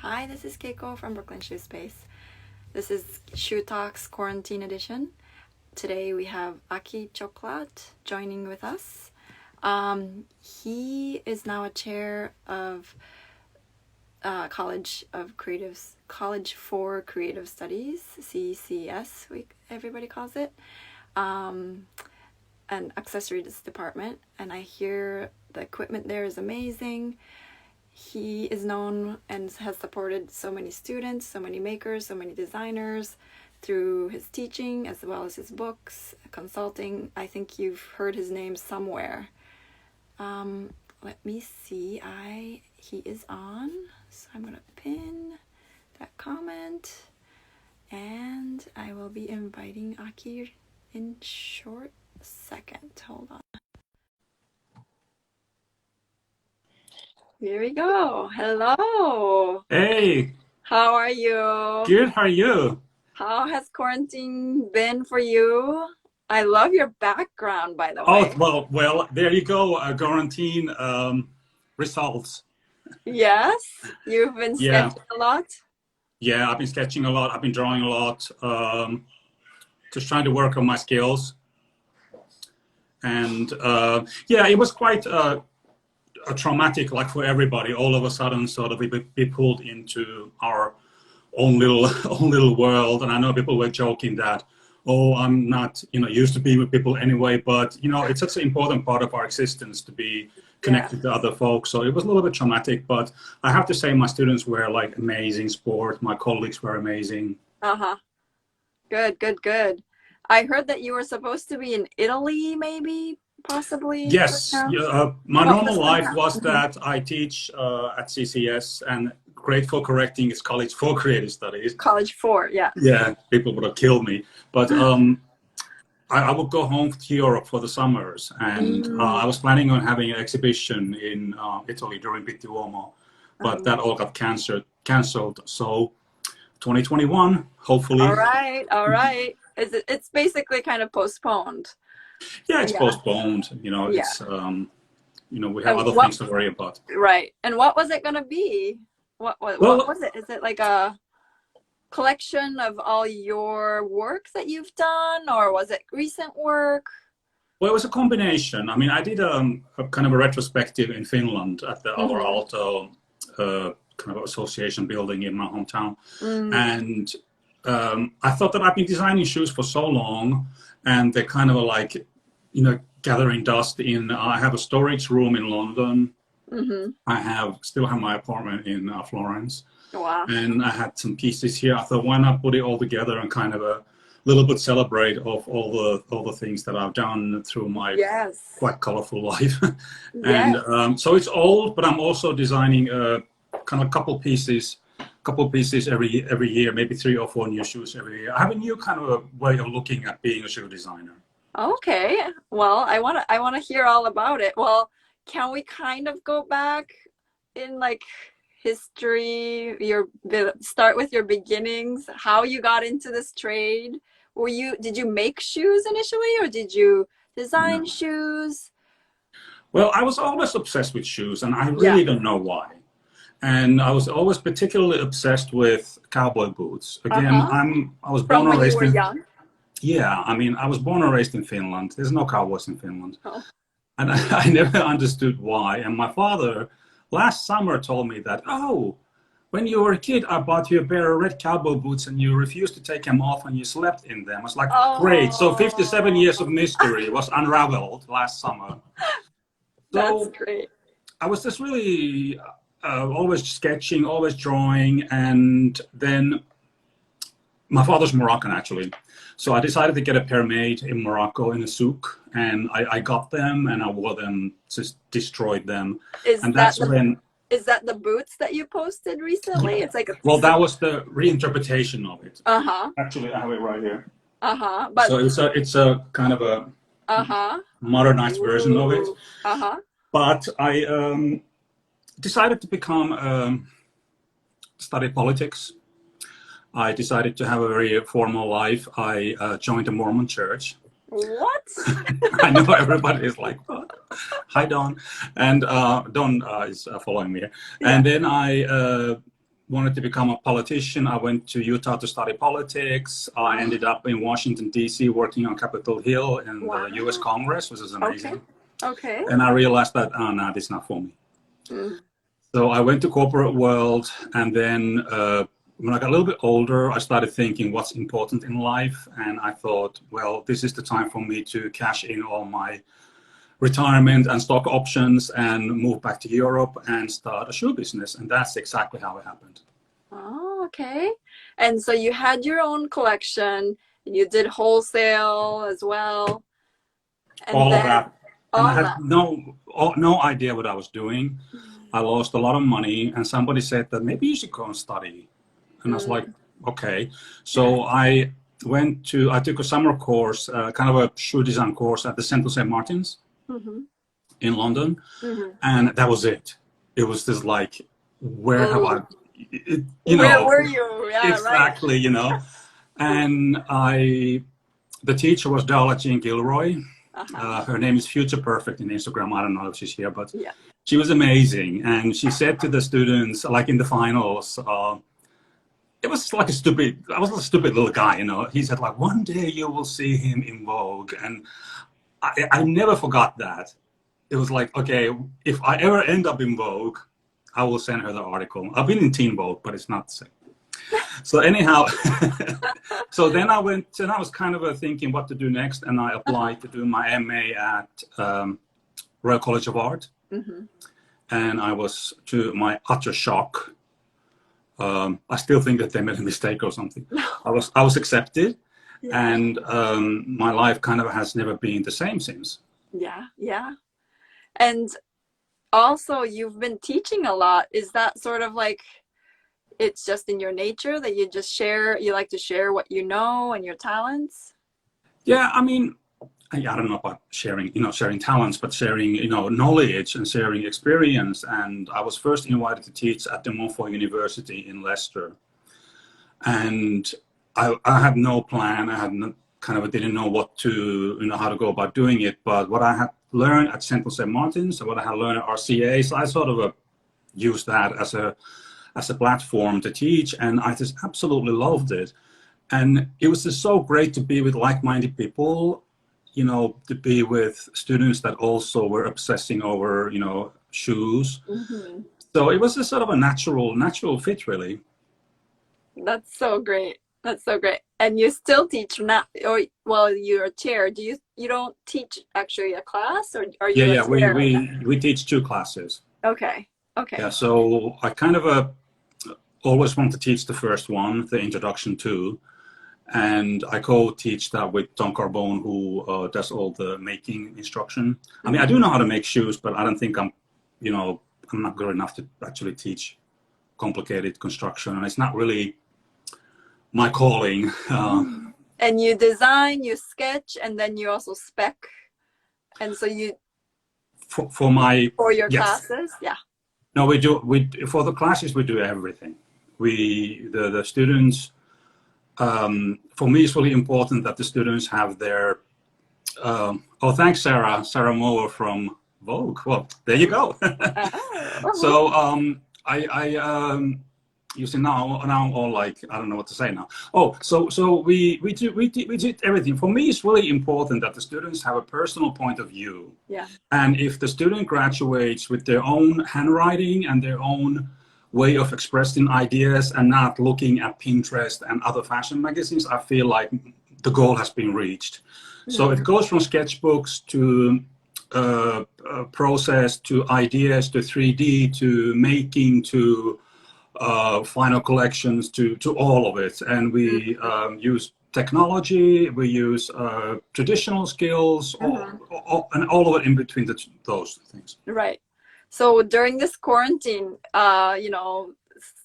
Hi, this is Keiko from Brooklyn Shoe Space. This is Shoe Talks Quarantine Edition. Today we have Aki Choklat joining with us. He is now a chair of College for Creative Studies, CCS, everybody calls it, an accessories department. And I hear the equipment there is amazing. He is known and has supported so many students, so many makers, so many designers through his teaching as well as his books, consulting. I think you've heard his name somewhere. Let me see. He is on, so I'm gonna pin that comment, and I will be inviting Aki in short second. Hold on. Here we go. Hello. Hey, How are you? good. How are you? How has quarantine been for you? I love your background, by the Oh, way. well, there you go. Quarantine results. Yes, you've been Yeah, sketching a lot. yeah. I've been sketching a lot. I've been drawing a lot. Just trying to work on my skills. And yeah, it was quite a traumatic, like for everybody. All of a sudden, sort of, we be pulled into our own little world. And I know people were joking that, oh, I'm not, used to being with people anyway. But it's such an important part of our existence to be connected to other folks. So it was a little bit traumatic. But I have to say, my students were like amazing sport. My colleagues were amazing. Good. I heard that you were supposed to be in Italy, maybe, possibly. Yes, Right now. my What normal was life that? was that I teach at CCS, and great for correcting is College for Creative Studies. College 4, yeah. Yeah, people would have killed me. But I would go home to Europe for the summers, and I was planning on having an exhibition in Italy during Pitti Uomo, but that all got canceled. So 2021, hopefully. All right. It's basically kind of postponed. Yeah, it's Yeah. postponed. It's we have other things to worry about. Right. And what was it going to be? What was it? Is it like a collection of all your work that you've done, or was it recent work? Well, it was a combination. I mean, I did a kind of a retrospective in Finland at the our Aalto kind of association building in my hometown. And I thought that I've been designing shoes for so long, and they're kind of like, gathering dust in. I have a storage room in London. I still have my apartment in Florence. Wow. And I had some pieces here. I thought, why not put it all together and kind of a little bit celebrate of all the things that I've done through my quite colorful life. And so it's old, but I'm also designing kind of a couple pieces every year, maybe 3 or 4 new shoes every year. I have a new kind of a way of looking at being a shoe designer. Okay. Well, I want to hear all about it. Well, can we kind of go back in like history, start with your beginnings, how you got into this trade? Did you make shoes initially, or did you design shoes? Well, I was always obsessed with shoes, and I really don't know why. And I was always particularly obsessed with cowboy boots. Again, I was born and raised in young. Yeah, I mean, I was born and raised in Finland. There's no cowboys in Finland. And I never understood why. And my father last summer told me that, when you were a kid, I bought you a pair of red cowboy boots and you refused to take them off and you slept in them. I was like, great. So 57 years of mystery was unraveled last summer. That's great. I was just really always sketching, always drawing. And then my father's Moroccan, actually. So I decided to get a pair made in Morocco in a souk. And I got them and I wore them, just destroyed them. Is that the boots that you posted recently? It's like that was the reinterpretation of it. Actually, I have it right here. But so it's a kind of a modernized version of it. But I decided to study politics. I decided to have a very formal life. I joined the Mormon church. What? I know everybody is like, what? Hi, Don. And Don is following me. And then I wanted to become a politician. I went to Utah to study politics. I ended up in Washington, D.C. working on Capitol Hill in the U.S. Congress, which is amazing. Okay. And I realized that, oh, no, this is not for me. So I went to corporate world, and then when I got a little bit older, I started thinking what's important in life. And I thought, well, this is the time for me to cash in all my retirement and stock options and move back to Europe and start a shoe business. And that's exactly how it happened. Oh, okay. And so you had your own collection, you did wholesale as well. And all then, of that. And I had that. no idea what I was doing. I lost a lot of money, and somebody said that maybe you should go and study. And I was like, okay. So I took a summer course, kind of a shoe design course at the Central St. Martin's in London. And that was it. It was just like, where have I, where were you? Yeah, exactly, right. you know. And the teacher was Darla Jean Gilroy. Her name is Future Perfect in Instagram. I don't know if she's here, but she was amazing. And she said to the students, like in the finals, it was like I was a stupid little guy, you know. He said, like, one day you will see him in Vogue. And I never forgot that. It was like, okay, if I ever end up in Vogue, I will send her the article. I've been in Teen Vogue, but it's not the same. So anyhow, so then I was kind of thinking what to do next. And I applied to do my MA at Royal College of Art. And I was, to my utter shock, I still think that they made a mistake or something. I was accepted, and my life kind of has never been the same since. Yeah. And also, you've been teaching a lot. Is that sort of like, it's just in your nature that you like to share what you know and your talents? Yeah, I mean, I don't know about sharing talents, but sharing, knowledge and sharing experience. And I was first invited to teach at the Montfort University in Leicester. And I had no plan. I didn't know how to go about doing it. But what I had learned at Central St. Martin's and what I had learned at RCA, so I sort of used that as a platform to teach. And I just absolutely loved it. And it was just so great to be with like-minded people, to be with students that also were obsessing over, shoes. So it was a sort of a natural fit, really. That's so great. That's so great. And you still teach now, you're a chair. You don't teach actually a class, or are you a chair? We teach 2 classes. Okay. Yeah, so I kind of always want to teach the first one, the introduction to. And I co-teach that with Tom Carbone, who does all the making instruction. I mean, I do know how to make shoes, but I don't think I'm not good enough to actually teach complicated construction. And it's not really my calling. And you design, you sketch, and then you also spec. And so you... For your classes? Yeah. No, for the classes, we do everything. The students... for me, it's really important that the students have their, thanks, Sarah Moore from Vogue. Well, there you go. So you see now I'm all like, I don't know what to say now. So we do everything. For me, it's really important that the students have a personal point of view. Yeah. And if the student graduates with their own handwriting and their own way of expressing ideas and not looking at Pinterest and other fashion magazines, I feel like the goal has been reached. So it goes from sketchbooks to process to ideas to 3D to making to final collections to all of it. And we use technology, we use traditional skills, and all of it in between those things. Right. So during this quarantine,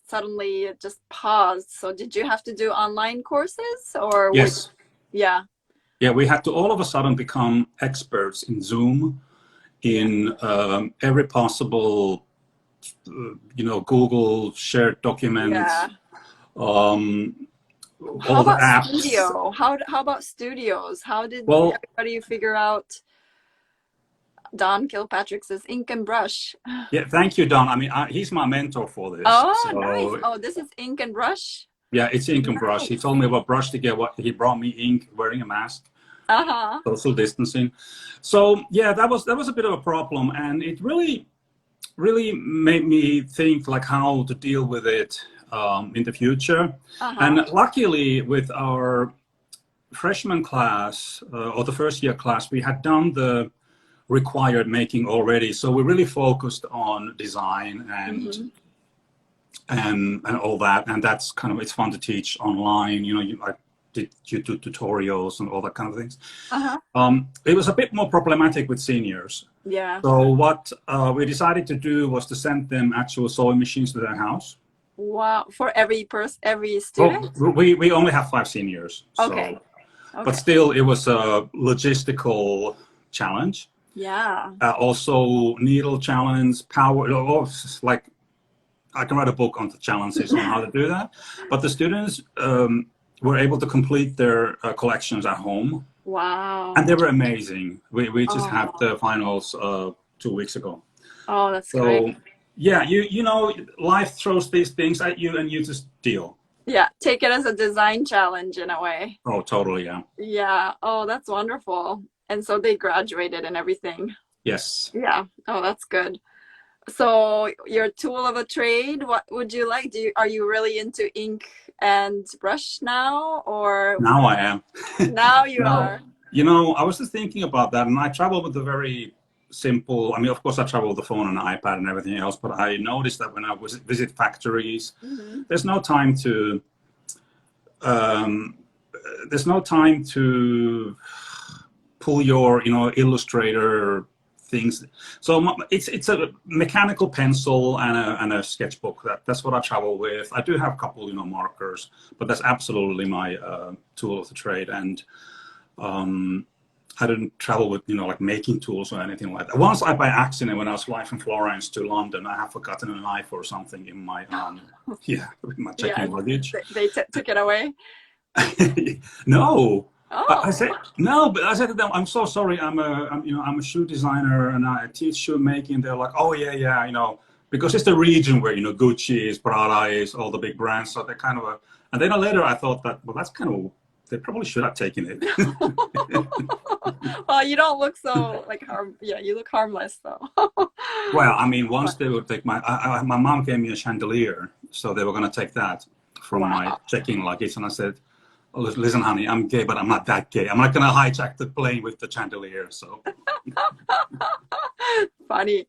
suddenly it just paused. So did you have to do online courses or? Yes. Yeah, we had to all of a sudden become experts in Zoom, in every possible, Google shared documents. Yeah. All the apps. Studio? How about studios? How did everybody figure out Don Kilpatrick says ink and brush. Yeah, thank you, Don. I mean, he's my mentor for this. Oh, so, nice. Oh, this is ink and brush? Yeah, it's ink and brush. Nice. He told me about brush to get what he brought me ink, wearing a mask, social distancing. So yeah, that was a bit of a problem, and it really made me think like how to deal with it in the future. And luckily, with our freshman class or the first year class, we had done the required making already, so we really focused on design and all that, and that's kind of, it's fun to teach online. You know, you do tutorials and all that kind of things. It was a bit more problematic with seniors. Yeah. So what we decided to do was to send them actual sewing machines to their house. Wow, for every student? Well, we only have 5 seniors. Okay. So, but still, it was a logistical challenge. Yeah. Also, needle challenge, power, like, I can write a book on the challenges on how to do that. But the students were able to complete their collections at home. Wow. And they were amazing. We just had the finals 2 weeks ago. Oh, that's great. Yeah, you know, life throws these things at you and you just deal. Yeah, take it as a design challenge in a way. Oh, totally, yeah. Yeah. Oh, that's wonderful. And so they graduated and everything. Yes. Yeah. Oh, that's good. So your tool of a trade, what would you like? Are you really into ink and brush now, or? Now I am. Now you are. You know, I was just thinking about that, and I travel with a very simple, I mean, of course I travel with the phone and iPad and everything else, but I noticed that when I visit factories, there's no time to pull your, you know, Illustrator things. So it's a mechanical pencil and a sketchbook. That's what I travel with. I do have a couple, you know, markers, but that's absolutely my tool of the trade. And I didn't travel with, you know, like making tools or anything like that. Once, by accident, when I was flying from Florence to London, I have forgotten a knife or something in my my checking luggage. They took it away. No. Oh. I said no, but I said to them, "I'm so sorry. I'm a shoe designer and I teach shoemaking." They're like, "Oh yeah, you know, because it's the region where, you know, Gucci is, Prada is, all the big brands." So they're kind of and then later I thought that, well, that's kind of, they probably should have taken it. Well, you don't look so like you look harmless though. Well, I mean, once they would take my mom gave me a chandelier, so they were going to take that from my checking luggage, and I said, "Listen, honey, I'm gay, but I'm not that gay. I'm not going to hijack the plane with the chandelier." So funny.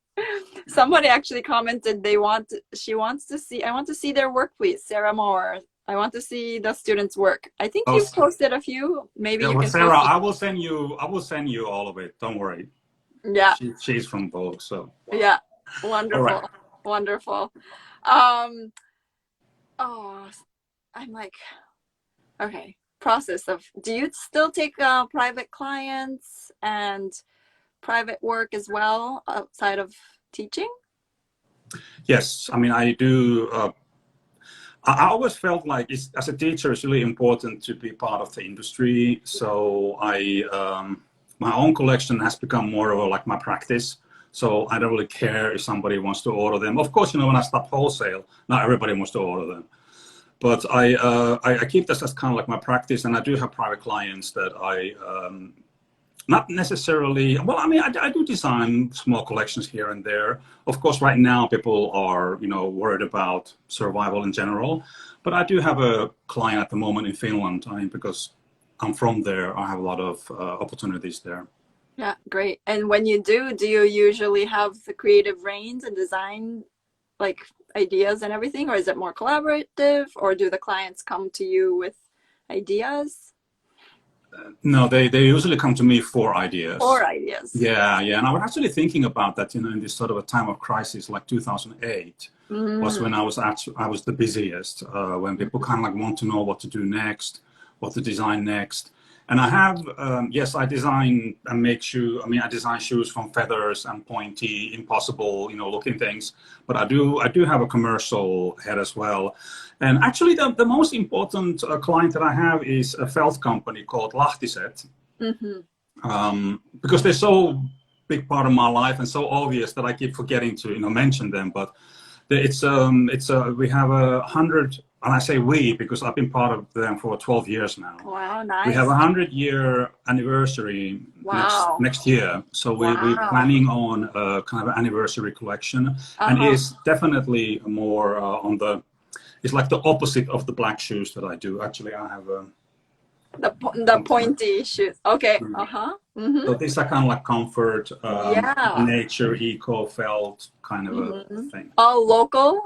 Somebody actually commented I want to see their work, please. Sarah Moore. I want to see the students' work. I think you've posted a few. Maybe you can. Sarah, I will send you all of it. Don't worry. Yeah. She's from Vogue, so. Yeah. Wonderful. Right. Wonderful. I'm like, okay. Process of, do you still take private clients and private work as well outside of teaching? Yes. I mean, I do. I always felt like as a teacher, it's really important to be part of the industry. So my own collection has become more of like my practice. So I don't really care if somebody wants to order them. Of course, you know, when I stop wholesale, not everybody wants to order them. But I keep this as kind of like my practice, and I do have private clients that I not necessarily. Well, I mean, I do design small collections here and there. Of course, right now people are, you know, worried about survival in general. But I do have a client at the moment in Finland. I mean, because I'm from there, I have a lot of opportunities there. Yeah, great. And when you do you usually have the creative reins and design, like, ideas and everything, or is it more collaborative, or do the clients come to you with ideas? No, they usually come to me for ideas. Yeah, and I was actually thinking about that, you know, in this sort of a time of crisis, like 2008 was when I was the busiest, when people kind of like want to know what to do next, what to design next. And I have, yes, I design and make shoes. I mean, I design shoes from feathers and pointy, impossible, you know, looking things. But I do have a commercial head as well. And actually, the most important client that I have is a felt company called Lahtiset, because they're so big part of my life and so obvious that I keep forgetting to, mention them. But we have 100, and I say we because I've been part of them for 12 years now. Wow, nice. We have 100-year anniversary next year, so we're planning on a kind of anniversary collection, and it's definitely more on the. It's like the opposite of the black shoes that I do. Actually, I have the pointy shoes. Okay. So these are kind of like comfort, nature, eco, felt kind of a thing. All local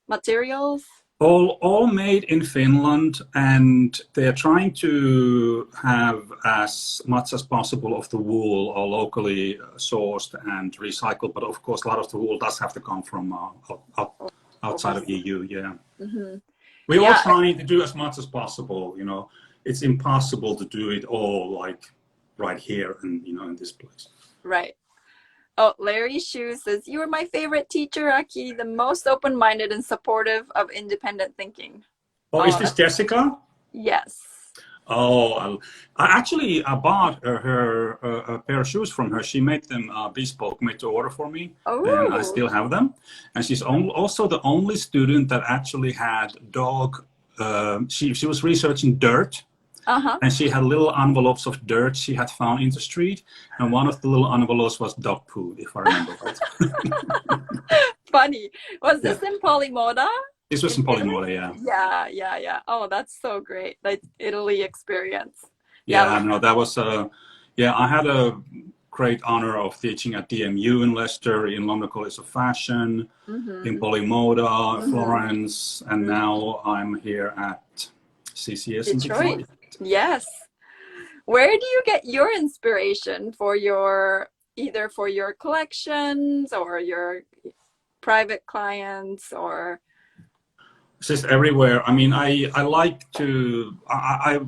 materials. All made in Finland, and they're trying to have as much as possible of the wool or locally sourced and recycled. But of course, a lot of the wool does have to come from outside of EU. Yeah. We're all trying to do as much as possible. It's impossible to do it all like right here and in this place. Right. Oh, Larry Shoe says, "You are my favorite teacher, Aki, the most open-minded and supportive of independent thinking." Oh, is this Jessica? Yes. Oh, I bought her a pair of shoes from her. She made them bespoke, made to order for me, and I still have them. And she's also the only student that actually had dog. She was researching dirt, and she had little envelopes of dirt she had found in the street, and one of the little envelopes was dog poo, if I remember right. Funny. Was this in Polymoda? This was in Polymoda, yeah. Yeah. Oh, that's so great. Like Italy experience. Yeah, no, that was I had a great honor of teaching at DMU in Leicester, in London College of Fashion, in Polymoda, Florence, and now I'm here at CCS in Detroit. Yes. Where do you get your inspiration for either for your collections or your private clients or? It's just everywhere. I mean, I like to I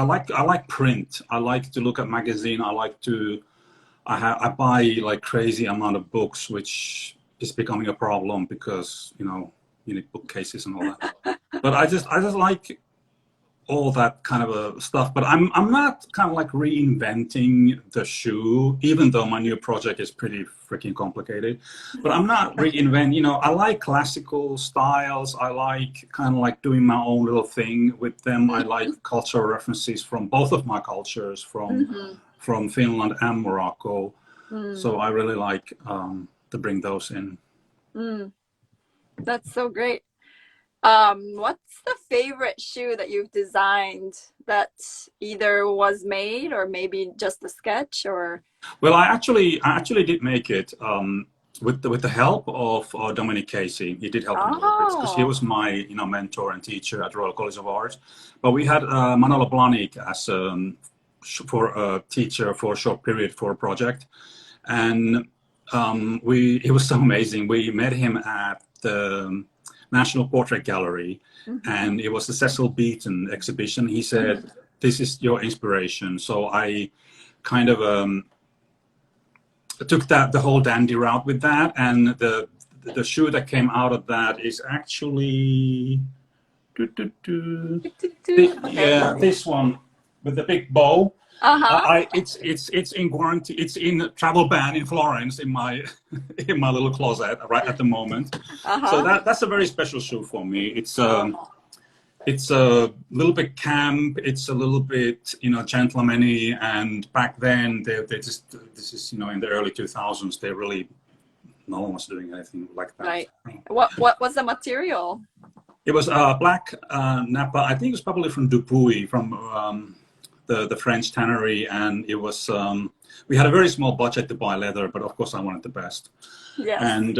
like print. I like to look at magazine. I buy like crazy amount of books, which is becoming a problem because you need bookcases and all that. But I just like all that kind of stuff. But I'm not kind of like reinventing the shoe, even though my new project is pretty freaking complicated. But I'm not reinventing. I like classical styles. I like kind of like doing my own little thing with them. I like cultural references from both of my cultures, from Finland and Morocco. So I really like to bring those in. That's so great. What's the favorite shoe that you've designed that either was made or maybe just a sketch or? Well, I actually did make it with the help of Dominic Casey. He did help me because he was my mentor and teacher at Royal College of Art. But we had Manolo Blahnik as for a teacher for a short period for a project, and it was so amazing. We met him at the National Portrait Gallery, and it was the Cecil Beaton exhibition. He said, "This is your inspiration." So I kind of took the whole dandy route with that, and the shoe that came out of that is actually this one with the big bow. It's in quarantine. It's in travel ban in Florence in my little closet right at the moment. So that's a very special shoe for me. It's a little bit camp. It's a little bit gentleman-y. And back then this is in the early 2000s. No one was doing anything like that. Right. What was the material? It was black Napa. I think it was probably from Dupuy, from the French tannery, and it was we had a very small budget to buy leather, but of course I wanted the best. Yes. And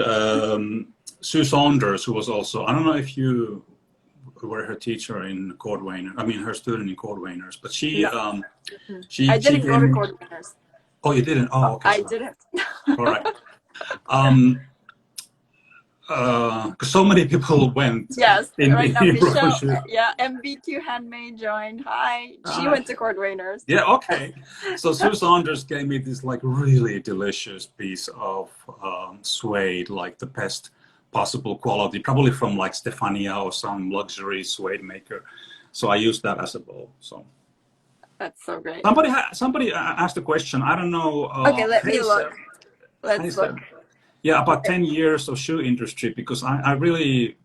Sue Saunders, who was also, I don't know if you were her teacher in Cordwainer, I mean her student in Cordwainers, but she I didn't go to Cordwainers. Oh, you didn't? Oh, okay. I didn't. All right. Because so many people went. Yes, right now Michelle, MBQ Handmade joined. Hi, she went to Cordwainers. Yeah, okay. So Sue Saunders gave me this like really delicious piece of suede, like the best possible quality, probably from like Stefania or some luxury suede maker. So I used that as a bow. So That's so great. Somebody asked a question. I don't know. Okay, let me look. Let's look. Yeah, about 10 years of shoe industry, because I really,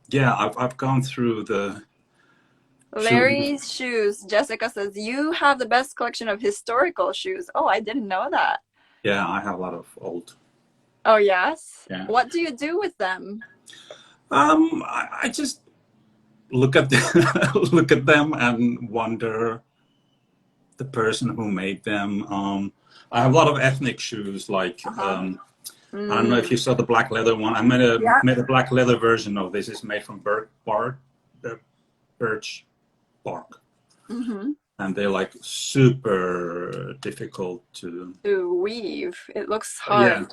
yeah, I've gone through the Larry's shoes. Jessica says, you have the best collection of historical shoes. Oh, I didn't know that. Yeah, I have a lot of old. Oh, yes? Yeah. What do you do with them? I just look at look at them and wonder the person who made them. I have a lot of ethnic shoes, like I don't know if you saw the black leather one. I made a black leather version of this. It's made from birch bark, and they're like super difficult to weave. It looks hard.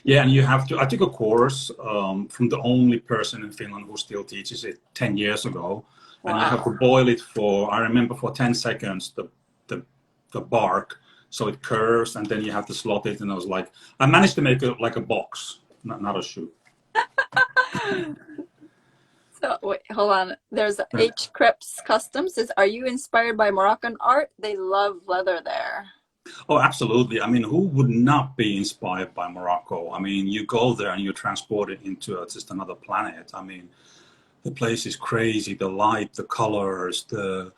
Yeah, and you have to. I took a course from the only person in Finland who still teaches it 10 years ago, and you have to boil it for, I remember, for 10 seconds the bark, so it curves, and then you have to slot it. And I was like, I managed to make it like a box, not a shoe. So wait, hold on. There's H. Krebs Custom says, are you inspired by Moroccan art? They love leather there. Oh, absolutely. I mean, who would not be inspired by Morocco? I mean, you go there and you're transported into just another planet. I mean, the place is crazy. The light, the colors, the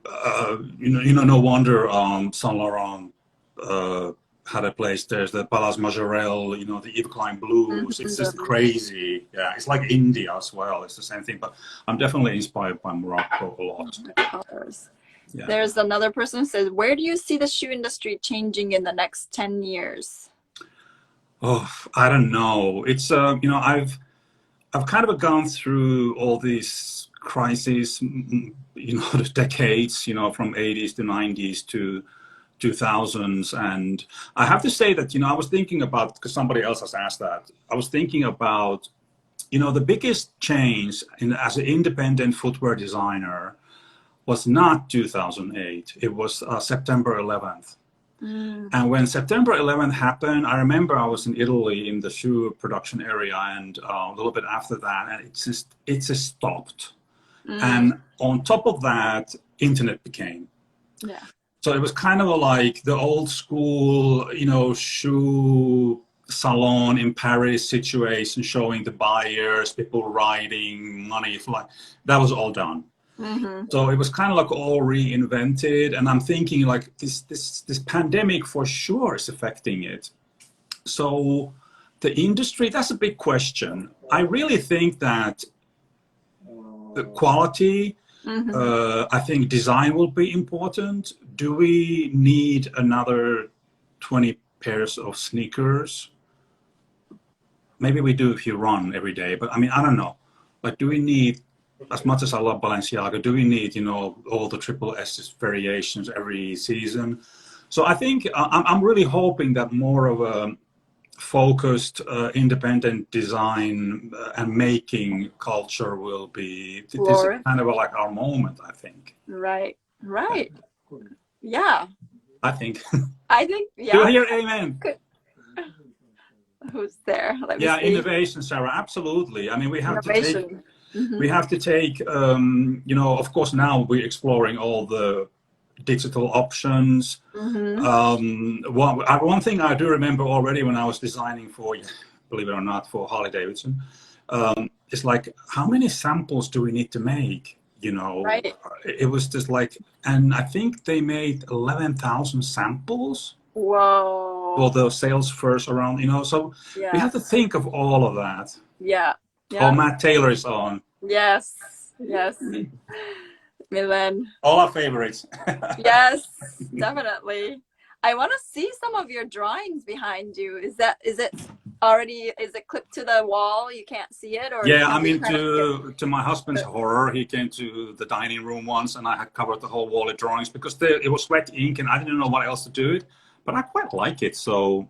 no wonder Saint Laurent had a place. There's the Palace Majorelle, the Yves Klein blues. It's just crazy. Yeah, it's like India as well. It's the same thing. But I'm definitely inspired by Morocco a lot. Yeah. There's another person who says, where do you see the shoe industry changing in the next 10 years? Oh, I don't know. It's I've kind of gone through all these crises, the decades, from 80s to 90s to 2000s. And I have to say that, I was thinking about, because somebody else has asked that, I was thinking about, the biggest change as an independent footwear designer was not 2008. It was September 11th. And when September 11th happened, I remember I was in Italy in the shoe production area, and a little bit after that, and it just stopped. And on top of that, internet became. Yeah. So it was kind of like the old school, shoe salon in Paris situation, showing the buyers, people riding, money, that was all done. So it was kind of like all reinvented, and I'm thinking like this pandemic for sure is affecting it. So the industry, that's a big question. I really think that the quality, I think design will be important. Do we need another 20 pairs of sneakers? Maybe we do if you run every day, but I mean, I don't know. Like, do we need, as much as I love Balenciaga, do we need, all the triple S variations every season? So I think I'm really hoping that more of a focused, independent design and making culture will be, this is kind of like our moment, I think. Right. Yeah. I think. Yeah. Do I hear amen? Who's there? Yeah, innovation, Sarah, absolutely. I mean, we have to take, of course, now we're exploring all the digital options. One thing I do remember already when I was designing for, believe it or not, for Harley Davidson, it's like, how many samples do we need to make? Right. It was just like, and I think they made 11,000 samples. Whoa. For the sales first around, so we have to think of all of that. Yeah. Oh, Matt Taylor is on. Yes. Milan. All our favorites. Yes, definitely. I want to see some of your drawings behind you. Is it clipped to the wall? You can't see it? Or yeah, I mean, to my husband's horror, he came to the dining room once and I had covered the whole wall with drawings because it was wet ink and I didn't know what else to do it. But I quite like it, so.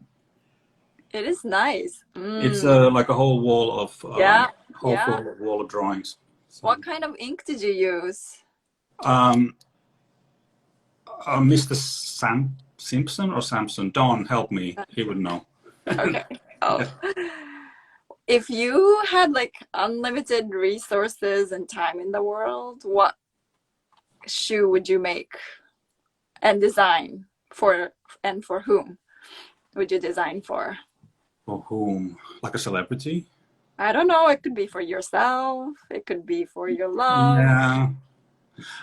It is nice. It's like a whole wall of wall of drawings. So. What kind of ink did you use? Mr. Simpson or Samson? Don, help me. He would know. Okay. Oh. If you had like unlimited resources and time in the world, what shoe would you make? and design for, and for whom would you design for? For whom? Like a celebrity? I don't know. It could be for yourself. It could be for your love. Yeah.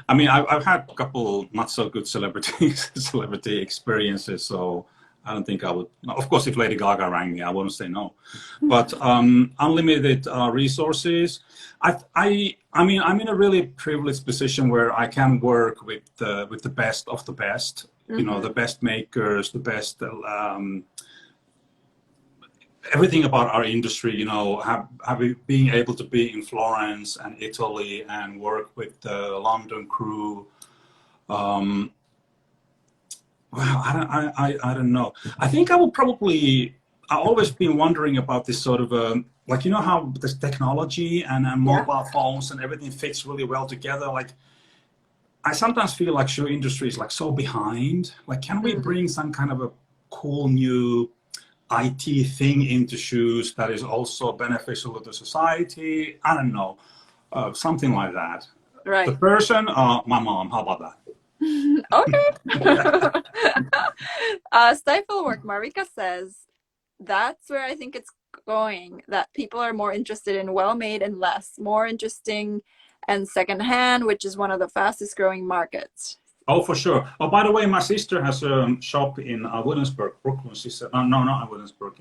I mean, I've had a couple not so good celebrity experiences, so I don't think I would. Of course, if Lady Gaga rang me, I wouldn't say no. But unlimited resources. I mean, I'm in a really privileged position where I can work with the best of the best. You know, the best makers, the best. Everything about our industry, you know, being able to be in Florence and Italy and work with the London crew. Well, I don't know. I think I would probably. I've always been wondering about this sort of like, you know, how this technology and mobile phones and everything fits really well together. Like, I sometimes feel like shoe industry is like so behind. Like, can we bring some kind of a cool new IT thing into shoes that is also beneficial to the society? I don't know, something like that. Right. The person, my mom. How about that? Okay. Stifle Work, Marika says, that's where I think it's going, that people are more interested in well-made and less, more interesting and secondhand, which is one of the fastest growing markets. Oh, for sure. Oh, by the way, my sister has a shop in Williamsburg, Brooklyn. She said, no, not Williamsburg.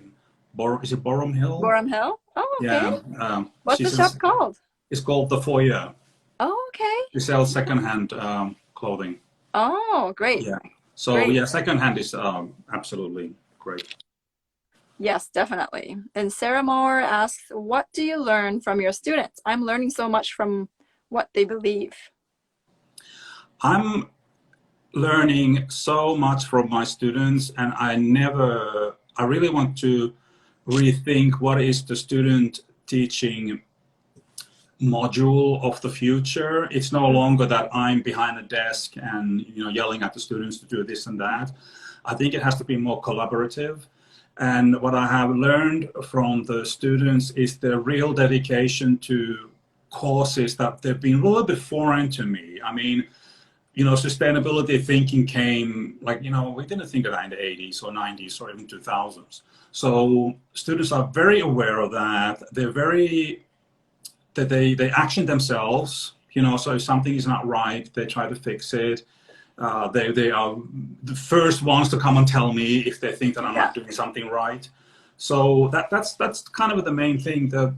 Is it Borum Hill? Borum Hill? Oh, okay. Yeah. What's the shop called? It's called The Foyer. Oh, okay. She sells secondhand clothing. Oh, great. Yeah. So, great. Yeah, secondhand is absolutely great. Yes, definitely. And Sarah Moore asks, what do you learn from your students? I'm learning so much from what they believe. I'm learning so much from my students, and I really want to rethink what is the student teaching module of the future. It's no longer that I'm behind a desk and, you know, yelling at the students to do this and that. I think it has to be more collaborative. And what I have learned from the students is the real dedication to causes that they've been a little bit foreign to me. I mean, you know, sustainability thinking came, like, you know, we didn't think of that in the 80s or 90s or even 2000s. So students are very aware of that. They're very, that they action themselves, you know, so if something is not right, they try to fix it. They are the first ones to come and tell me if they think that I'm not doing something right. So that's kind of the main thing that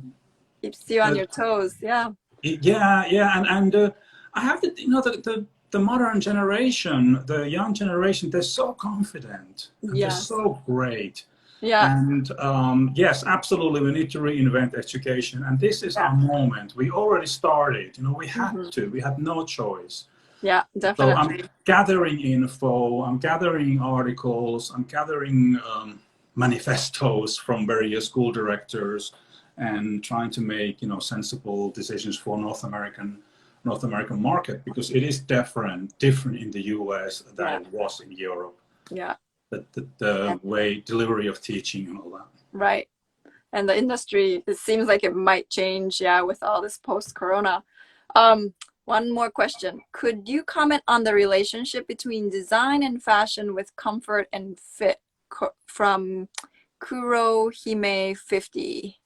keeps you on your toes. Yeah. And I have to, you know, the modern generation, the young generation, they're so confident. They're so great. Yeah. And yes, absolutely, we need to reinvent education. And this is our moment. We already started, you know, we had to, we had no choice. Yeah, definitely. So I'm gathering info, I'm gathering articles, I'm gathering manifestos from various school directors and trying to make, you know, sensible decisions for North American market, because it is different in the US than it was in Europe. Yeah. The way delivery of teaching and all that. Right. And the industry, it seems like it might change, with all this post-corona. One more question. Could you comment on the relationship between design and fashion with comfort and fit from Kurohime 50?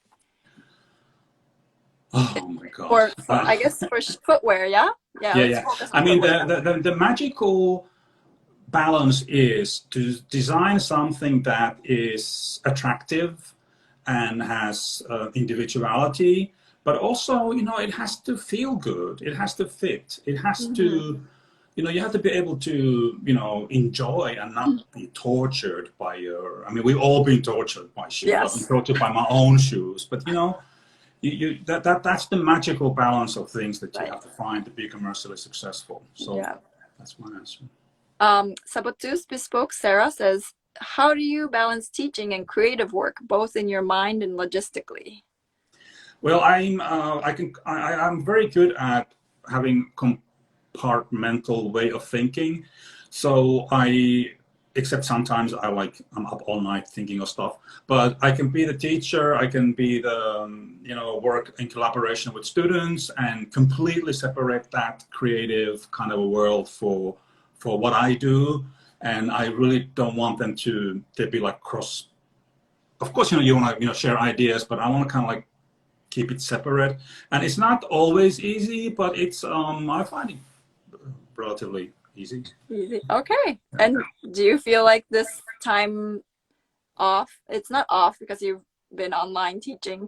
Oh my God. I guess for footwear, yeah? Yeah. I mean, the magical balance is to design something that is attractive and has individuality, but also, you know, it has to feel good. It has to fit. It has to, you know, you have to be able to, you know, enjoy and not be tortured by your, I mean, we've all been tortured by shoes. I've been tortured by my own shoes, but, you know, that's the magical balance of things that you have to find to be commercially successful. So that's my answer. Sabotus Bespoke Sarah says, how do you balance teaching and creative work, both in your mind and logistically? Well, I'm very good at having compartmental way of thinking. So except sometimes I'm up all night thinking of stuff, but I can be the teacher, I can be the, you know, work in collaboration with students and completely separate that creative kind of a world for for what I do, and I really don't want them to be like cross. Of course, you want to share ideas, but I want to kind of like keep it separate. And it's not always easy, but it's I find it relatively easy. Easy. Okay. And do you feel like this time off? It's not off because you've been online teaching,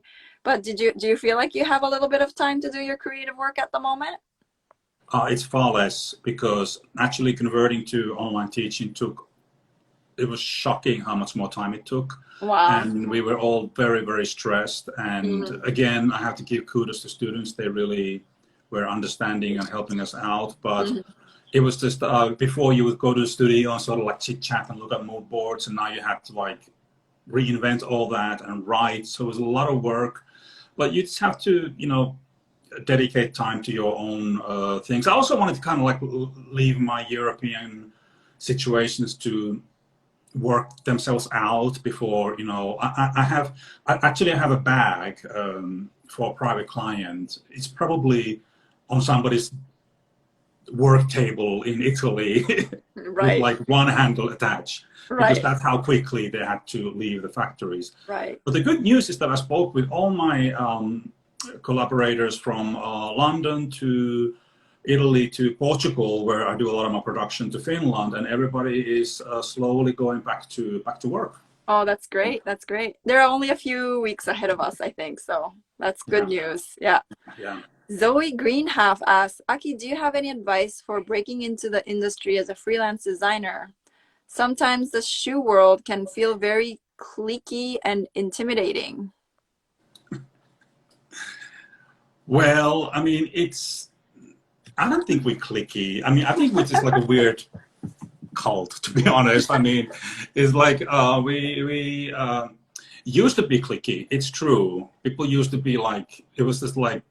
but do you feel like you have a little bit of time to do your creative work at the moment? It's far less, because actually converting to online teaching it was shocking how much more time it took. Wow. And we were all very, very stressed. And again, I have to give kudos to students. They really were understanding and helping us out. But it was just before you would go to the studio and sort of like chit chat and look at mood boards, and now you have to like reinvent all that and write. So it was a lot of work, but you just have to, dedicate time to your own things. I also wanted to kind of like leave my European situations to work themselves out before, I actually have a bag for a private client. It's probably on somebody's work table in Italy with like one handle attached, because that's how quickly they had to leave the factories. But the good news is that I spoke with all my collaborators from London to Italy to Portugal, where I do a lot of my production, to Finland, and everybody is slowly going back to work. Oh, that's great. That's great. There are only a few weeks ahead of us, I think. So that's good news. Yeah. Zoe Greenhalf asks, Aki, do you have any advice for breaking into the industry as a freelance designer? Sometimes the shoe world can feel very cliquey and intimidating. Well, I mean, I don't think we're cliquey. I mean, I think we're just like a weird cult, to be honest. I mean, it's like we used to be cliquey. It's true. People used to be like, it was just like,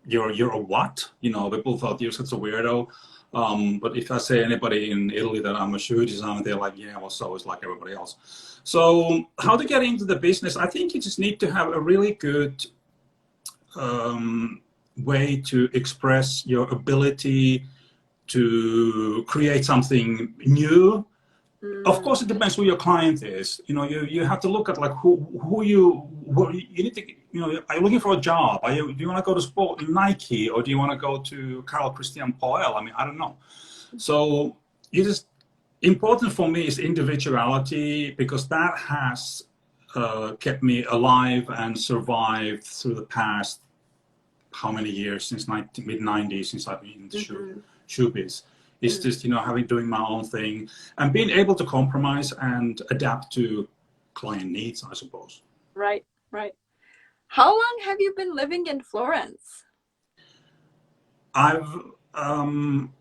you're a what? People thought you're such a weirdo. But if I say anybody in Italy that I'm a shoe designer, they're like, yeah, well, so it's like everybody else. So how to get into the business? I think you just need to have a really good way to express your ability to create something new. Of course, it depends who your client is. You have to look at like who you need to. Are you looking for a job? Do you want to go to sport in Nike, or do you want to go to Carl Christian Poel? I mean, I don't know. So important for me is individuality, because that has kept me alive and survived through the past how many years, since mid-90s, since I've been in the shoe biz. It's just, doing my own thing and being able to compromise and adapt to client needs, I suppose. Right. How long have you been living in Florence? I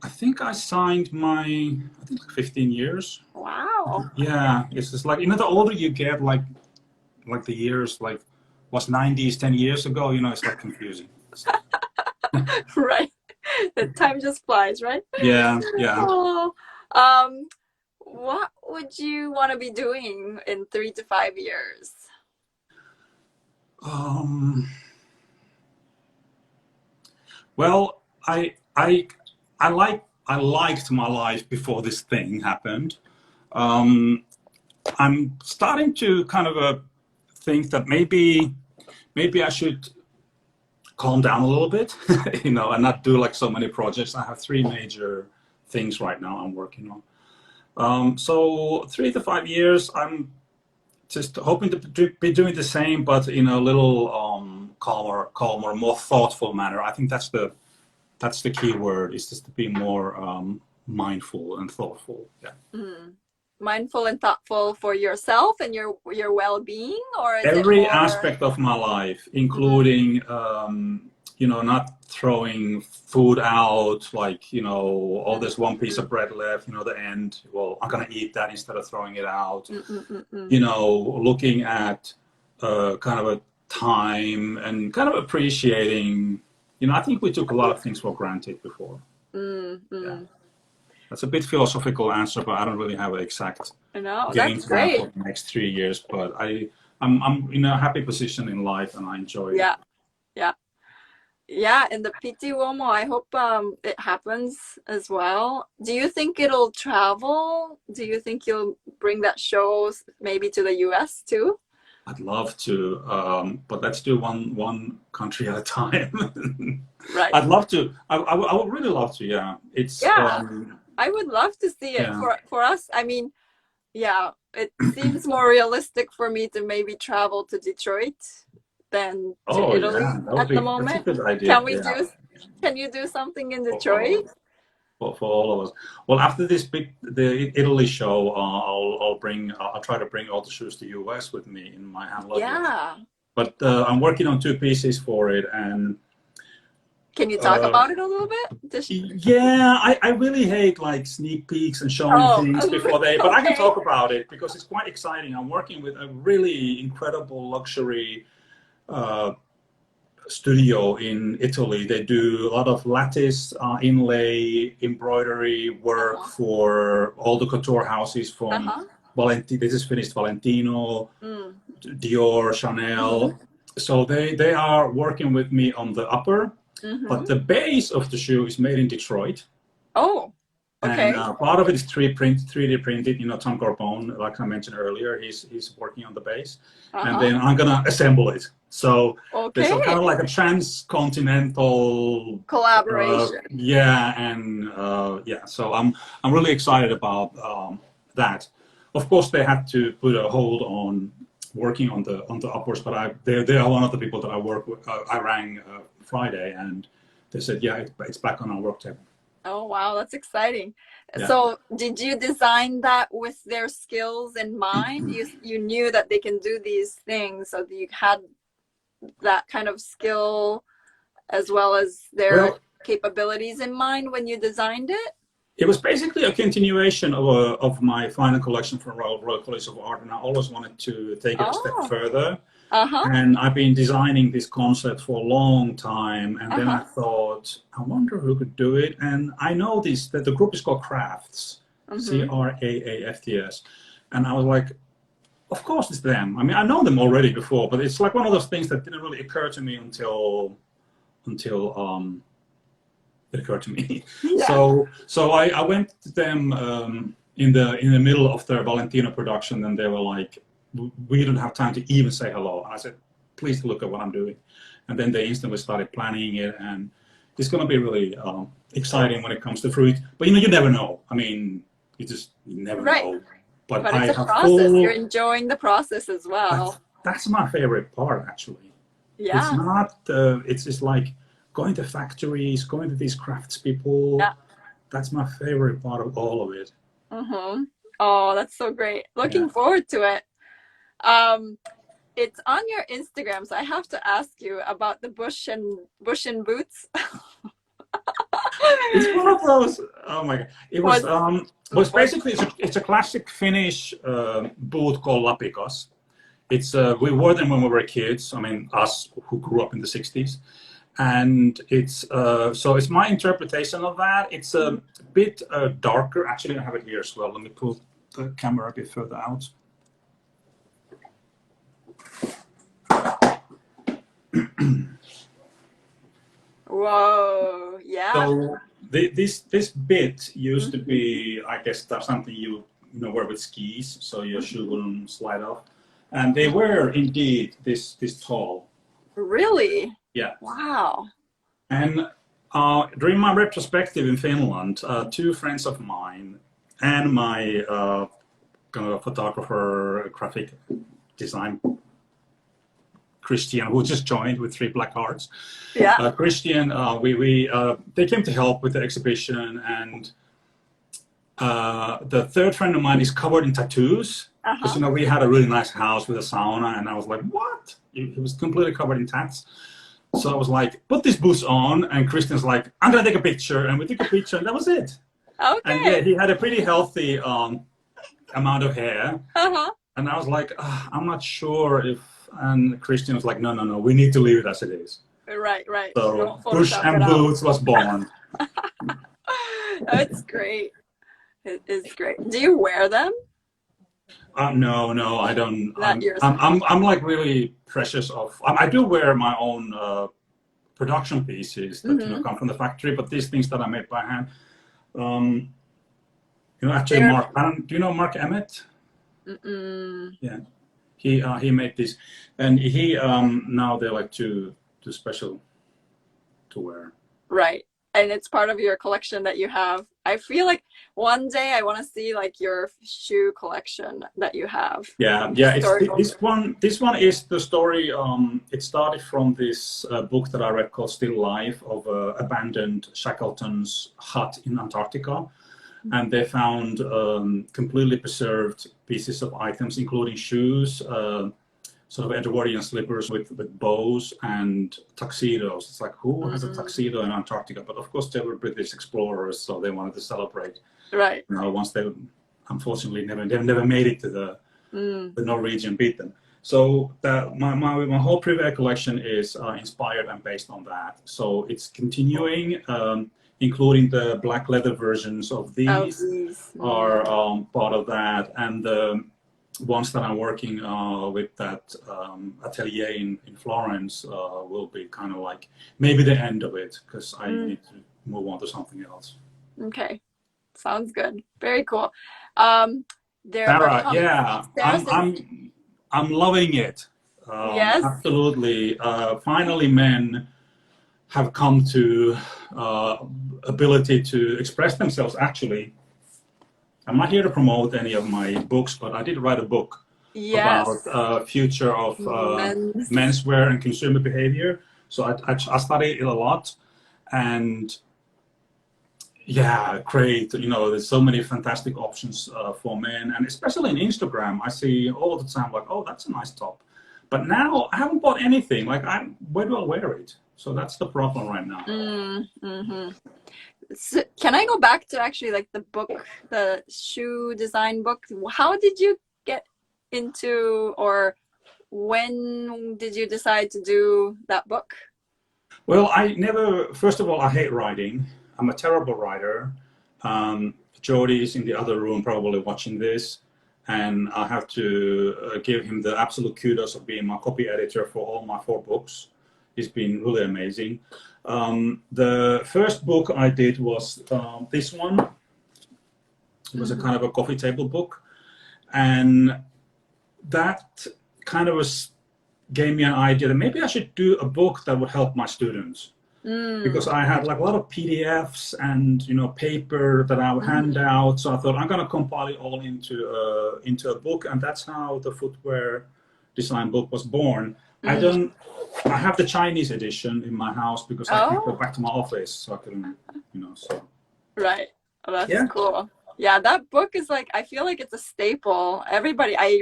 think I signed like 15 years. Wow. Yeah, it's just like, the older you get, like the years, like was 90s 10 years ago, it's like confusing. Right. The time just flies, right? Yeah. Oh, what would you want to be doing in 3 to 5 years? Well, I liked my life before this thing happened. I'm starting to kind of think that maybe I should calm down a little bit, and not do like so many projects. I have 3 major things right now I'm working on. So 3 to 5 years, I'm just hoping to be doing the same, but in a little calmer, more thoughtful manner. I think that's the key word, is just to be more mindful and thoughtful. Yeah. Mindful and thoughtful for yourself and your well-being, or is every it more... aspect of my life, including not throwing food out, like there's one piece of bread left, the end, well, I'm gonna eat that instead of throwing it out. Looking at kind of a time and kind of appreciating, I think we took a lot of things for granted before. Yeah. That's a bit philosophical answer, but I don't really have an exact that's great for the next 3 years. But I'm in a happy position in life, and I enjoy it. Yeah. Yeah, and the PT Uomo, I hope it happens as well. Do you think it'll travel? Do you think you'll bring that show maybe to the US too? I'd love to, but let's do one country at a time. Right. I'd love to. I would really love to. Yeah, it's Yeah, I would love to see it yeah. for us. I mean, yeah, it seems more realistic for me to maybe travel to Detroit than to Oh yeah, Italy at the that's a moment. good idea. Can we Yeah, do, can you do something in for, Detroit? for all of us. Well, after the Italy show, I'll try to bring all the shoes to US with me in my hand luggage. Yeah. But I'm working on two pieces for it, and Can you talk uh, about it a little bit? Just, yeah, I really hate like sneak peeks and showing oh, things before they, but I can okay. talk about it because it's quite exciting. I'm working with a really incredible luxury uh, studio in Italy. They do a lot of lattice inlay embroidery work Uh-huh. for all the couture houses from Uh-huh. Valentino. This is finished Valentino, Mm. Dior, Mm-hmm. Chanel. So they are working with me on the upper, Mm-hmm. but the base of the shoe is made in Detroit. Oh, And okay. part of it is 3D printed. You know, Tom Corpone, like I mentioned earlier, he's working on the base, and Uh-huh. then I'm gonna assemble it. So there's a kind of Okay. like a transcontinental, Collaboration. yeah, and yeah. So I'm really excited about that. Of course, they had to put a hold on working on the uppers, but they are one of the people that I work with. I rang Friday, and they said, yeah, it's back on our work table. Oh, wow, that's exciting. Yeah. So, did you design that with their skills in mind? You knew that they can do these things, so you had that kind of skill as well as their Well, capabilities in mind when you designed it? it was basically a continuation of my final collection from Royal College of Art, and I always wanted to take it a step Oh, further. uh-huh, And I've been designing this concept for a long time, and then I uh-huh. thought, I wonder who could do it. And I know that the group is called Crafts, Mm-hmm. CRAAFTS, and I was like, of course it's them. I mean, I know them already before, but it's like one of those things that didn't really occur to me until it occurred to me. Yeah. So I went to them in the middle of their Valentino production, and they were like, "We don't have time to even say hello." And I said, "Please look at what I'm doing." And then they instantly started planning it, and it's going to be really exciting when it comes to fruit. But you never know. I mean, you never Right. know. But But I it's a have process. You're enjoying the process as well. that's my favorite part actually. It's Yeah. not. It's just like going to factories, going to these craftspeople. Yeah. That's my favorite part of all of it. Mm-hmm. Oh, that's so great. Yeah. Looking forward to it. Um, it's on your Instagram, so I have to ask you about the bush and boots. It's one of those. Oh my god! It was What's what? basically it's a classic Finnish boot called lapikos. It's we wore them when we were kids. I mean, us who grew up in the '60s, and so it's my interpretation of that. It's a bit darker. Actually, I have it here as well. Let me pull the camera a bit further out. Whoa, yeah. So this bit used to be, I guess, that's something wear with skis, so your shoe wouldn't slide off. And they were indeed this tall. Really? Yeah. Wow. And during my retrospective in Finland, two friends of mine and my kind of photographer, graphic design Christian, who just joined with 3 Black Hearts. Yeah. Christian, they came to help with the exhibition, and the third friend of mine is covered in tattoos. Because Uh-huh. we had a really nice house with a sauna, and I was like, "What?" He was completely covered in tats. So I was like, "Put these boots on," and Christian's like, "I'm gonna take a picture," and we took a picture, and that was it. And yeah, Okay. he had a pretty healthy amount of hair, Uh-huh. and I was like, "I'm not sure if." And Christian was like, no, we need to leave it as it is. Right, right. So Don't Bush Photoshop it and out. Boots was born. It's great. It is great. Do you wear them? No, I don't. Not yours. I'm like really precious of. I do wear my own production pieces that come from the factory, but these things that I made by hand. Actually, Mark, do you know Mark Emmett? Yeah, he made this, and he now they're like too special to wear. Right. And it's part of your collection that you have. I feel like one day I want to see like your shoe collection that you have. Yeah. This one is the story. It started from this book that I read called Still Life, of abandoned Shackleton's hut in Antarctica. And they found completely preserved pieces of items, including shoes, sort of Edwardian slippers with bows and tuxedos. It's like, who has a tuxedo in Antarctica? But of course, they were British explorers, so they wanted to celebrate. Right. Once they, unfortunately, never made it to the Norwegian beat them. So my whole Privé collection is inspired and based on that. So it's continuing, including the black leather versions of these are part of that, and the ones that I'm working with that atelier in Florence will be kind of like maybe the end of it, because I need to move on to something else. Okay, sounds good. Very cool. Sarah, yeah, I'm loving it. Yes, absolutely. Finally, men have come to ability to express themselves. Actually, I'm not here to promote any of my books, but I did write a book about future of menswear and consumer behavior. So I studied it a lot, and yeah, great. There's so many fantastic options for men, and especially in Instagram, I see all the time like, oh, that's a nice top. But now I haven't bought anything. Like, where do I wear it? So that's the problem right now. So can I go back to actually like the book, the shoe design book? How did you get into, or when did you decide to do that book? Well, first of all, I hate writing. I'm a terrible writer. Jody is in the other room probably watching this, and I have to give him the absolute kudos of being my copy editor for all my 4 books. He's been really amazing. The first book I did was this one. It was a kind of a coffee table book, and that kind of gave me an idea that maybe I should do a book that would help my students, because I had like a lot of PDFs and paper that I would hand out. So I thought I'm going to compile it all into a book, and that's how the footwear design book was born. I have the Chinese edition in my house because I can't go back to my office, so I couldn't, so. Right. Oh, that's cool. Yeah, that book is like, I feel like it's a staple. I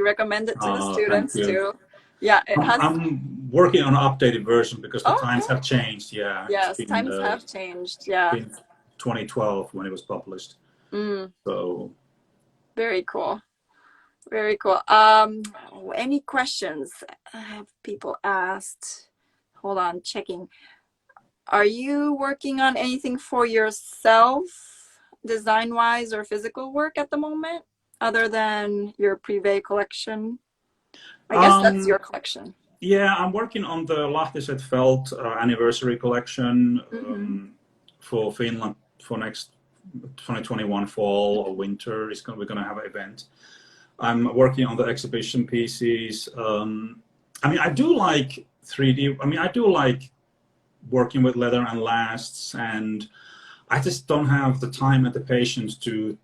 recommend it to the students too. Yeah, I'm working on an updated version because the times have changed. Yeah. Yes, times have changed. Yeah. In 2012 when it was published. So. Very cool. Very cool. Any questions have people asked? Hold on, checking. Are you working on anything for yourself, design-wise or physical work at the moment, other than your Privé collection? I guess that's your collection. Yeah, I'm working on the Lahtiset Felt anniversary collection for Finland for next 2021 fall or winter. We're going to have an event. I'm working on the exhibition pieces. I do like 3D. I do like working with leather and lasts, and I just don't have the time and the patience to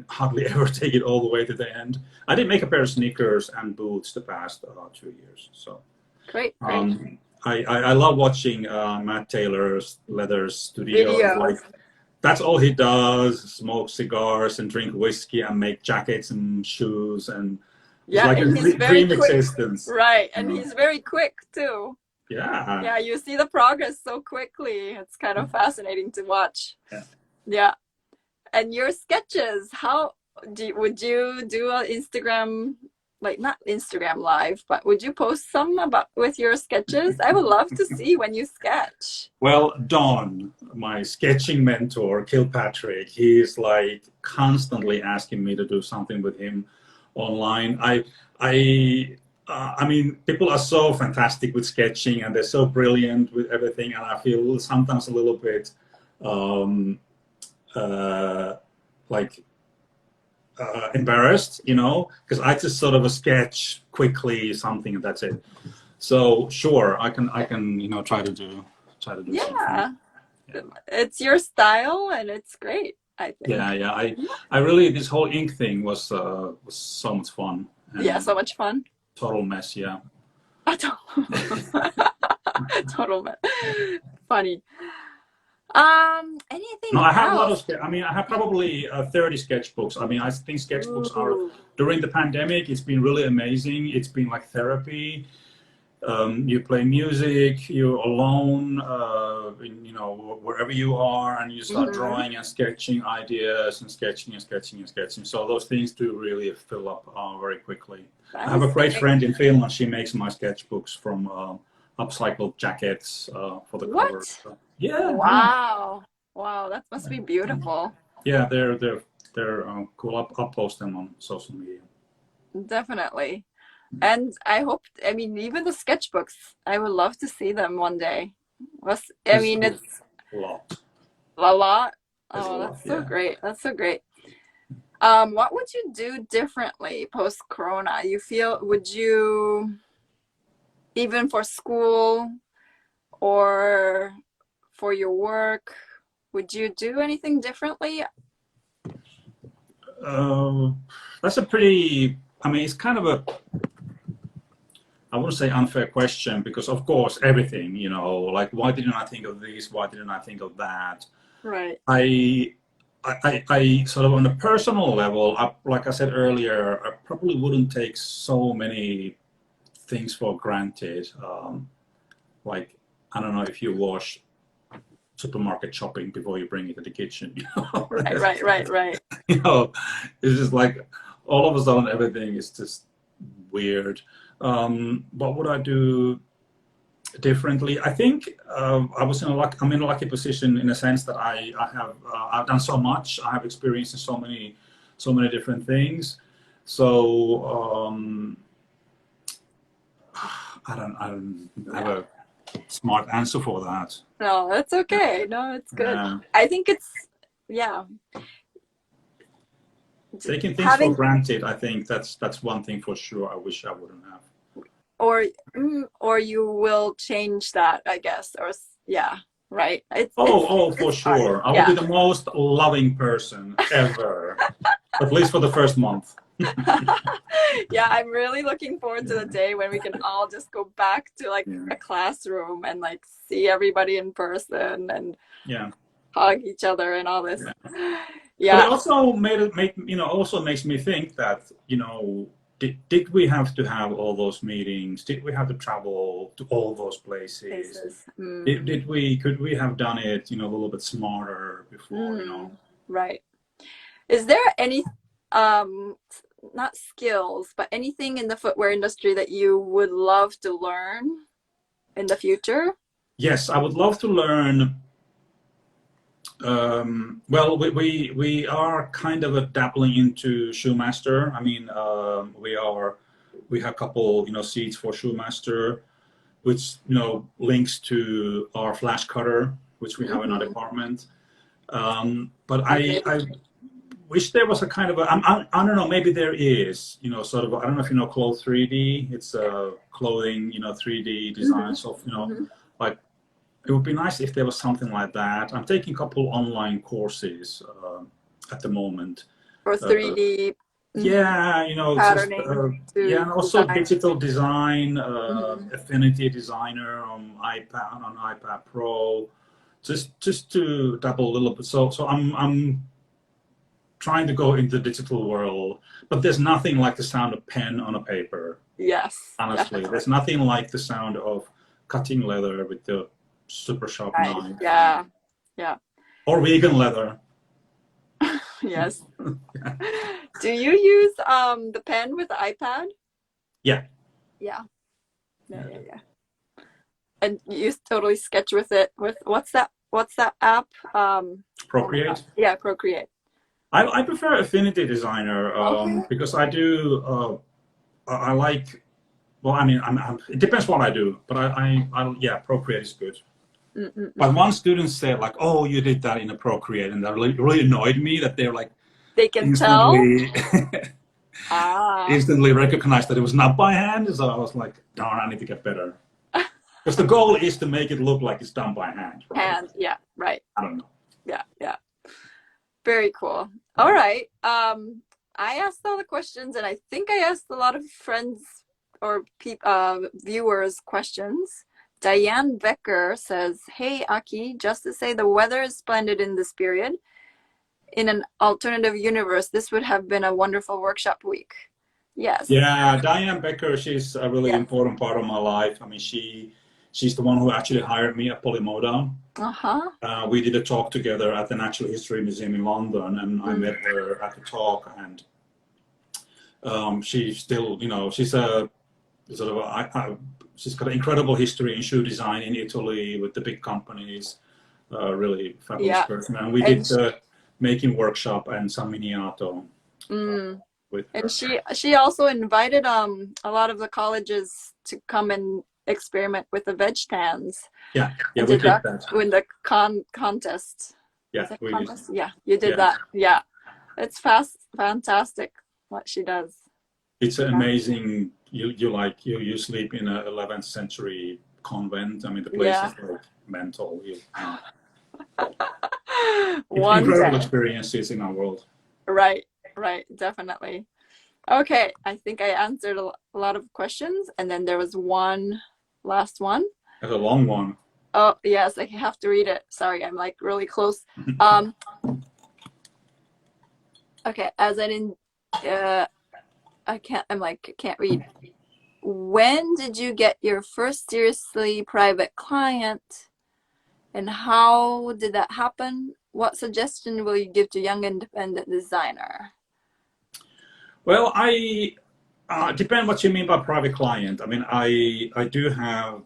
hardly ever take it all the way to the end. I did make a pair of sneakers and boots the past 2 years. So great. I love watching Matt Taylor's leather studio. Like, that's all he does: smoke cigars and drink whiskey and make jackets and shoes, and it's like a dream existence. Right, and he's very quick too. Yeah. Yeah, you see the progress so quickly. It's kind of fascinating to watch. Yeah. And your sketches, would you do an Instagram, like not Instagram live, but would you post some with your sketches? I would love to see when you sketch. Well, Don, my sketching mentor, Kilpatrick, he's like constantly asking me to do something with him online. I mean, people are so fantastic with sketching and they're so brilliant with everything. And I feel sometimes a little bit um, like embarrassed, you know, because I just sort of sketch quickly something and that's it. So sure, I can, you know, try to do something. Yeah. It's your style and it's great, I think. Yeah. I really, this whole ink thing was so much fun. Yeah, And so much fun. total mess, yeah. Total mess. Funny. Anything No, I have a lot else? of, I mean, I have probably 30 sketchbooks. I mean, I think sketchbooks are, Ooh. during the pandemic, it's been really amazing. It's been like therapy. You play music, you're alone, you know, wherever you are, and you start drawing and sketching ideas and sketching and sketching and sketching. So those things do really fill up very quickly. I have a great friend in Finland. She makes my sketchbooks from upcycled jackets for the cover. So, yeah. Wow. Wow, that must be beautiful. Yeah, they're cool. I'll post them on social media. Definitely. And I hope, I mean, even the sketchbooks, I would love to see them one day. I mean, it's a lot. A lot? Oh, that's so great. That's so great. What would you do differently post-corona? You feel, would you, even for school or for your work, would you do anything differently? That's a pretty, I mean, it's kind of a, I wouldn't say unfair question, because of course everything, you know, like why didn't I think of this? Why didn't I think of that? Right. I sort of on a personal level, like I said earlier, I probably wouldn't take so many things for granted. Like, I don't know if you wash supermarket shopping before you bring it to the kitchen. You know? Right. You know, it's just like all of a sudden everything is just weird. What would I do differently? I think I'm in a lucky position in a sense that I've done so much. I have experience in so many different things. So I don't have a smart answer for that. No, that's okay. No, it's good. I think it's, taking things for granted. I think that's one thing for sure. I wish I wouldn't have. Or you will change that, I guess. Or right. For sure. I will be the most loving person ever, at least for the first month. Yeah, I'm really looking forward to the day when we can all just go back to like a classroom and like see everybody in person and hug each other and all this. Yeah. But it also also makes me think that, you know, did we have to have all those meetings? Did we have to travel to all those places? Could we have done it, you know, a little bit smarter before, you know? Right. Is there any not skills, but anything in the footwear industry that you would love to learn in the future? Yes, I would love to learn. Well, we are kind of dabbling into Shoemaster. I mean, we have a couple, you know, seats for Shoemaster, which, you know, links to our flash cutter, which we have in our department. But I wish there was a kind of I don't know, maybe there is, you know, sort of, I don't know if you know Clothes 3D. It's clothing, you know, 3D designs of, you know, like, it would be nice if there was something like that. I'm taking a couple online courses at the moment. For 3D. Yeah, you know, and also design. Digital design, Affinity Designer on iPad Pro, just to double a little bit. So I'm trying to go into the digital world, but there's nothing like the sound of pen on a paper. Yes. Honestly, definitely. There's nothing like the sound of cutting leather with the super sharp knife. Yeah. Or vegan leather. Yes. Do you use the pen with the iPad? Yeah. And you totally sketch with it with what's that app? Procreate. Yeah, Procreate. I prefer Affinity Designer because I do I like Well, I mean, it depends what I do, but yeah, Procreate is good. But one student said like, "Oh, you did that in a Procreate," and that really annoyed me. That they're like, they can instantly, tell. instantly recognized that it was not by hand. So I was like, "Darn, I need to get better." Because the goal is to make it look like it's done by hand, right? Hand, yeah, right. I don't know. Yeah, yeah. Very cool. All right. I asked all the questions, and I think I asked a lot of friends or viewers questions. Diane Becker says, "Hey, Aki, just to say the weather is splendid in this period. In an alternative universe, this would have been a wonderful workshop week." Yes. Yeah, Diane Becker, she's a really important part of my life. I mean, she's the one who actually hired me at Polymoda. We did a talk together at the Natural History Museum in London, and I met her at the talk. And she's still, you know, she's a sort of she's got an incredible history in shoe design in Italy with the big companies. Really fabulous person. And we did the making workshop and some miniato. With her. And she also invited a lot of the colleges to come and experiment with the veg tans. Yeah, we did that in the contest. Yeah, contest? Yeah, you did that. Yeah, it's fantastic what she does. It's amazing. You sleep in an 11th century convent. I mean, the place is like mental. Incredible experiences in our world. Right, definitely. Okay, I think I answered a lot of questions, and then there was one last one. That's a long one. Oh yes, I have to read it. Sorry, I'm like really close. Okay, as I can't read. When did you get your first seriously private client, and how did that happen? What suggestion will you give to young independent designer? Well, depend what you mean by private client. I mean, I do have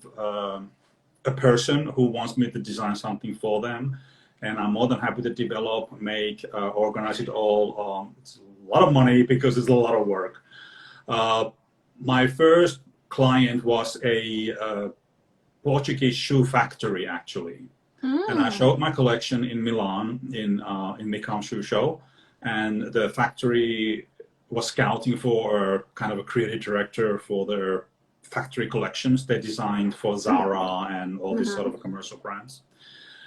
a person who wants me to design something for them, and I'm more than happy to develop, make, organize it all. It's a lot of money because it's a lot of work. My first client was a Portuguese shoe factory, actually. And I showed my collection in Milan in Milan Shoe Show, and the factory was scouting for kind of a creative director for their factory collections they designed for Zara and all these sort of commercial brands.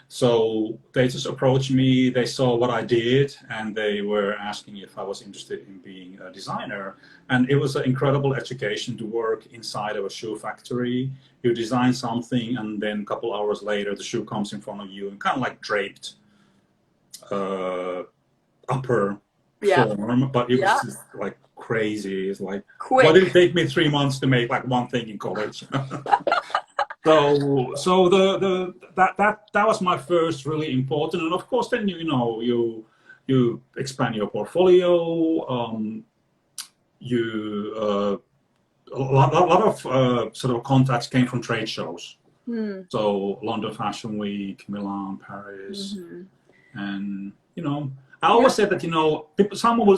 So they just approached me, they saw what I did, and they were asking if I was interested in being a designer. And it was an incredible education to work inside of a shoe factory. You design something, and then a couple hours later, the shoe comes in front of you and kind of like draped upper form, but it was just like crazy. It's like, why did it take me 3 months to make like one thing in college? So that was my first really important, and of course then you expand your portfolio. A lot of sort of contacts came from trade shows. So London Fashion Week, Milan, Paris, and I always said that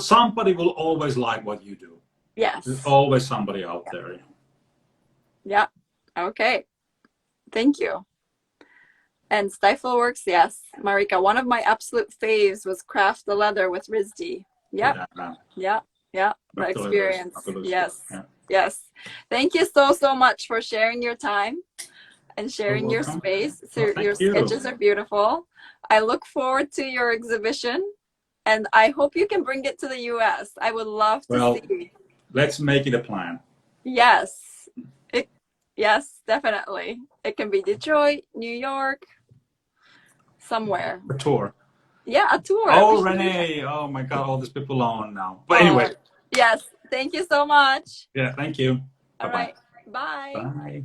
somebody will always like what you do. Yes, there's always somebody out there. Yeah. Okay. Thank you. And Stifle Works, yes, Marika. One of my absolute faves was Craft the Leather with Rizdi. Yep. Yeah. The experience. Yes. Yeah. Yes. Thank you so much for sharing your time and sharing your space. So your sketches are beautiful. I look forward to your exhibition, and I hope you can bring it to the US. I would love to see. Let's make it a plan. Yes. Yes, definitely. It can be Detroit, New York, somewhere. A tour. Yeah, a tour. Oh, Renee. Oh, my God. All these people on now. But anyway. Yes. Thank you so much. Yeah, thank you. All right. Bye. Bye.